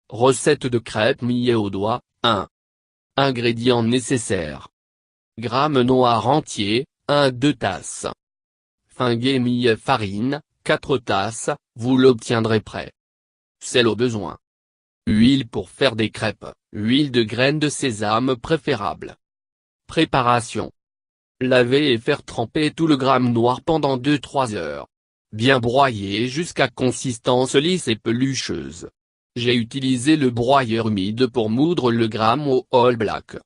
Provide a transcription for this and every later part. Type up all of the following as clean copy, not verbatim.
Recette de crêpes millet au doigt, 1. Ingrédients nécessaires. Grammes noirs entiers, 1-2 tasses. Fingé millet farine, 4 tasses, vous l'obtiendrez prêt. Sel au besoin. Huile pour faire des crêpes, huile de graines de sésame préférable. Préparation. Laver et faire tremper tout le gramme noir pendant 2-3 heures. Bien broyer jusqu'à consistance lisse et pelucheuse. J'ai utilisé le broyeur humide pour moudre le gramme au All Black.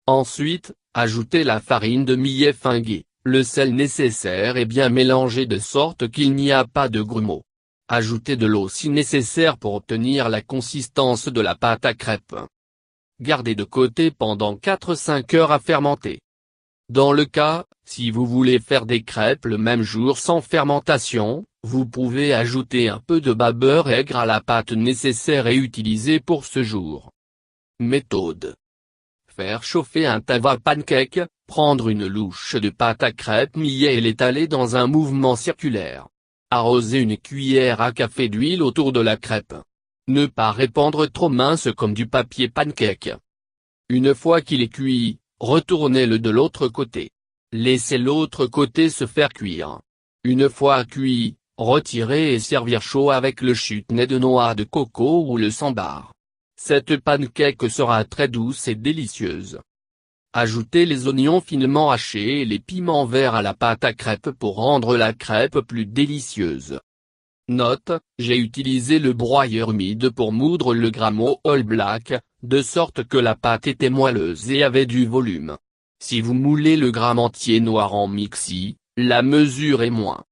Ensuite, ajoutez la farine de millet fingé, le sel nécessaire et bien mélanger de sorte qu'il n'y a pas de grumeaux. Ajoutez de l'eau si nécessaire pour obtenir la consistance de la pâte à crêpes. Gardez de côté pendant 4-5 heures à fermenter. Dans le cas, si vous voulez faire des crêpes le même jour sans fermentation, vous pouvez ajouter un peu de bas beurre aigre à la pâte nécessaire et utiliser pour ce jour. Méthode. Faire chauffer un tava pancake, prendre une louche de pâte à crêpes millet et l'étaler dans un mouvement circulaire. Arroser une cuillère à café d'huile autour de la crêpe. Ne pas répandre trop mince comme du papier pancake. Une fois qu'il est cuit, retournez-le de l'autre côté. Laissez l'autre côté se faire cuire. Une fois cuit, retirez et servir chaud avec le chutney de noix de coco ou le sambar. Cette pancake sera très douce et délicieuse. Ajoutez les oignons finement hachés et les piments verts à la pâte à crêpes pour rendre la crêpe plus délicieuse. Note, j'ai utilisé le broyeur humide pour moudre le gramme au All Black, de sorte que la pâte était moelleuse et avait du volume. Si vous moulez le gramme entier noir en mixi, la mesure est moins.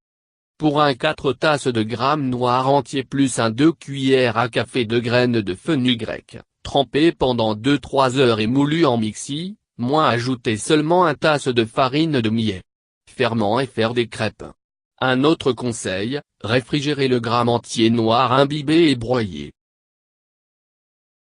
Pour un 4 tasses de gramme noir entier plus 2 cuillères à café de graines de fenugrec, trempées pendant 2-3 heures et moulues en mixi, moins ajoutez seulement 1 tasse de farine de millet. Ferment et faire des crêpes. Un autre conseil, réfrigérer le gramme entier noir imbibé et broyé.